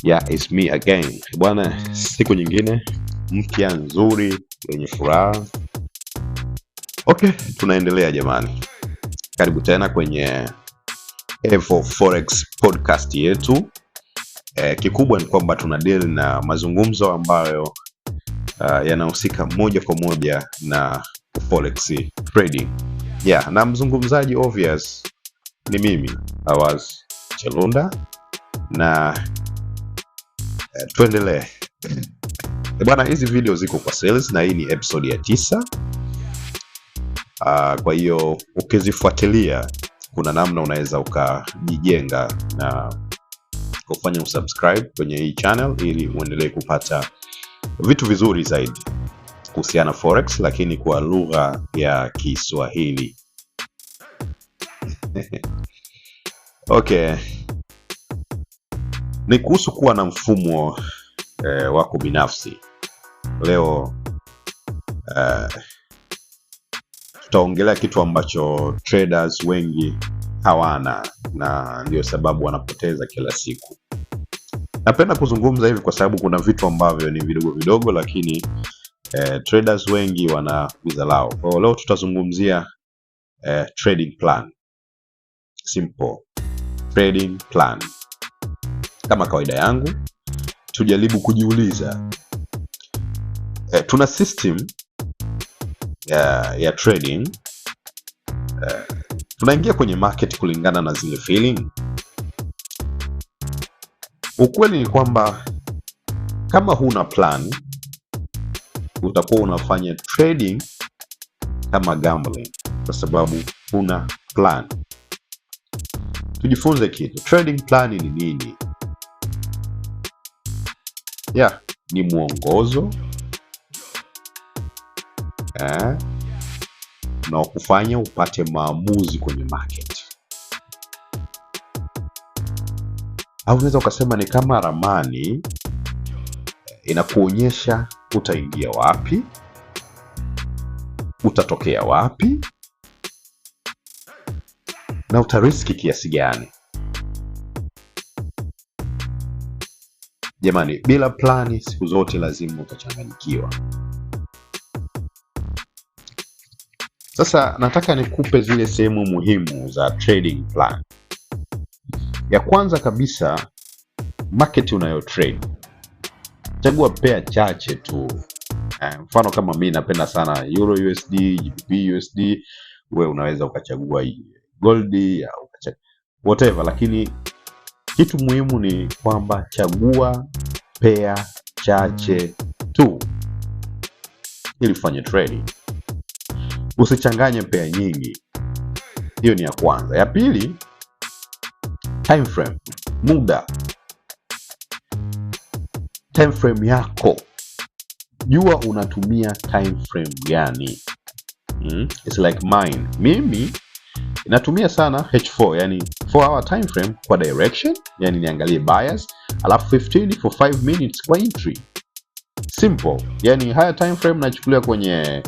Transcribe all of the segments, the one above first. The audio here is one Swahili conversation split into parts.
Yeah, it's me again. Bwana, siku nyingine mpya nzuri yenye furaha. Okay, tunaendelea jamani. Karibu tena kwenye Evo Forex podcast yetu. Kikubwa ni kwamba tuna deal na mazungumzo ambayo yanahusika moja kwa moja na forex trading. Yeah, na mzungumzaji obvious ni mimi, Awaz Chelunda, na tuendelee. Bwana, hizi video ziko kwa sales na hii ni episode ya 9. Kwa hiyo ukizifuatilia kuna namna unaweza ukajijenga na kufanya usubscribe kwenye hii channel ili uendelee kupata vitu vizuri zaidi kuhusiana forex, lakini kwa lugha ya Kiswahili. Okay. Ni kuhusu kuwa na mfumo wako binafsi. Leo tutaongelea kitu ambacho traders wengi hawana na ndio sababu wanapoteza kila siku. Napenda kuzungumza hivi kwa sababu kuna vitu ambavyo ni vidogo vidogo lakini traders wengi wanavizalao. Kwa hiyo leo tutazungumzia trading plan. Simple trading plan. Kama kawaida yangu, tujaribu kujiuliza tuna system ya trading. Tunaingia kwenye market kulingana na zile feeling. Ukweli ni kwamba kama huna plan, utakuwa unafanya trading kama gambling kwa sababu huna plan. Tujifunze kitu. Trading plan ni nini? Yeah, ni mwongozo na kufanya upate maamuzi kwenye market. Au unaweza ukasema ni kama ramani, inakuonyesha utaingia wapi, utatokea wapi, na utariski kiasi gani. Jamani, bila plani siku zote lazima utachanganyikiwa. Sasa nataka nikupe zile sehemu muhimu za trading plan. Ya kwanza kabisa, market unayo trade. Chagua pair chache tu. Mfano kama mimi napenda sana Euro USD, GBP USD, wewe unaweza ukachagua Gold au ukachagua whatever, lakini kitu muhimu ni kwamba chagua pair chache tu ili ufanye trading. Usichanganye pair nyingi. Hiyo ni ya kwanza. Ya pili, time frame, muda. Time frame yako. Jua unatumia time frame gani? It's like mine. Mimi natumia sana H4, yani 4 hour time frame kwa direction, yani niangalie bias, alafu 15 for 5 minutes kwa entry. Simple. Yani higher time frame nachukulia kwenye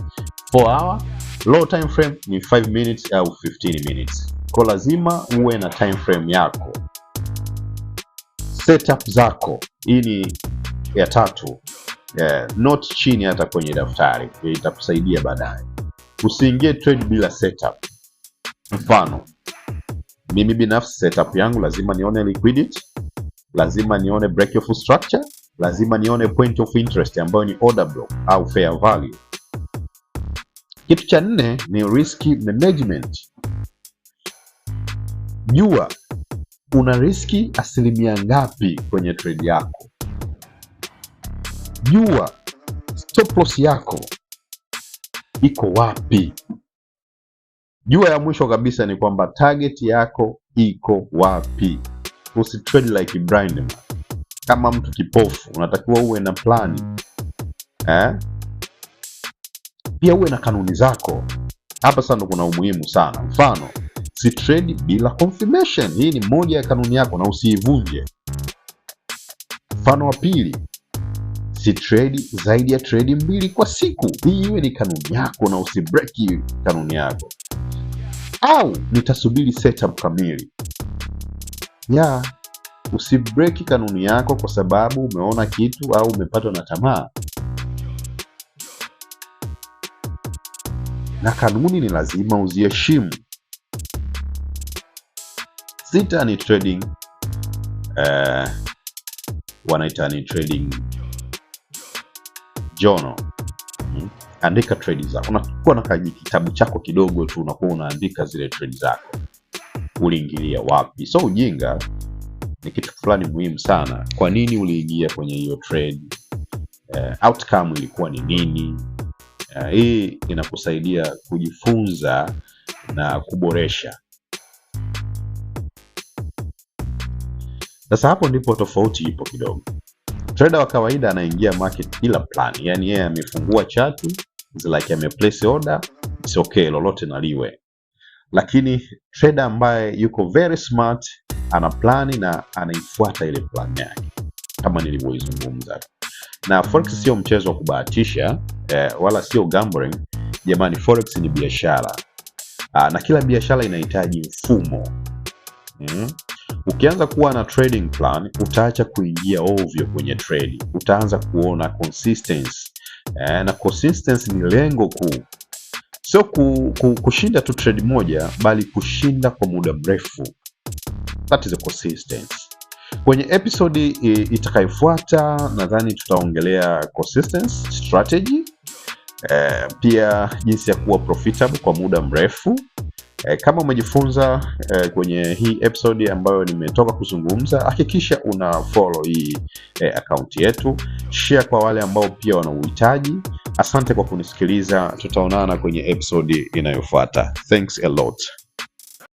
4 hour, low time frame ni 5 minutes au 15 minutes. Kwa lazima uwe na time frame yako. Setup zako. Hii ni ya tatu. Note chini hata kwenye daftari. Itakusaidia baadaye. Usiingie trade bila setup. Mfano, mimi binafsi setup yangu lazima nione liquidity, lazima nione break of structure, lazima nione point of interest ambayo ni order block au fair value. Kitu cha 4 ni risk management. Jua una riski asilimia ngapi kwenye trade yako. Jua stop loss yako iko wapi. Jua ya mwisho kabisa ni kwamba target yako iko wapi. Usitrade like blind man. Kama mtu kipofu, unatakiwa uwe na plani. Pia uwe na kanuni zako. Hapa sasa kuna umuhimu sana. Mfano, si trade bila confirmation. Hii ni moja ya kanuni yako na usiivunje. Mfano wa pili, si trade zaidi ya trade 2 kwa siku. Hii iwe ni kanuni yako na usibreak kanuni yako. Au nitasubiri setup kamili. Usibreaki kanuni yako kwa sababu umeona kitu au umepatwa na tamaa. Na kanuni ni lazima uziheshimu. 6 ni trading wanaita ni trading journal. Andika trade zako. Unakuwa na kitabu chako kidogo tu, unakuwa unaandika zile trade zako. Uliingilia wapi? So ujinga ni kitu fulani muhimu sana. Kwa nini uliingia kwenye hiyo trade? Outcome ilikuwa ni nini? Hii inakusaidia kujifunza na kuboresha. Sasa hapo ndipo tofauti ipo kidogo. Trader wa kawaida anaingia market bila plan. Yani yeye amefungua chart, it's like ameplace order, it's okay, lolote na liwe. Lakini trader ambaye yuko very smart, ana plani na anaifuata ile plan yake, kama nilivyoizungumza. Na forex sio mchezo wa kubahatisha, wala sio gambling. Jamani, forex ni biashara. Na kila biashara inahitaji mfumo. Ukianza kuwa na trading plan, utaacha kuingia ovyo kwenye trade. Utaanza kuona consistency. Na consistency ni lengo kuu. Sio kushinda tu trade moja, bali kushinda kwa muda mrefu. That is a consistency. Kwenye episode itakayofuata nadhani tutaongelea consistency strategy, pia jinsi ya kuwa profitable kwa muda mrefu. Kama umejifunza kwenye hii episode ambayo nimetoka kuzungumza, hakikisha una follow hii account yetu, share kwa wale ambao pia wana uhitaji. Asante kwa kunisikiliza, tutaonana kwenye episode inayofuata. Thanks a lot.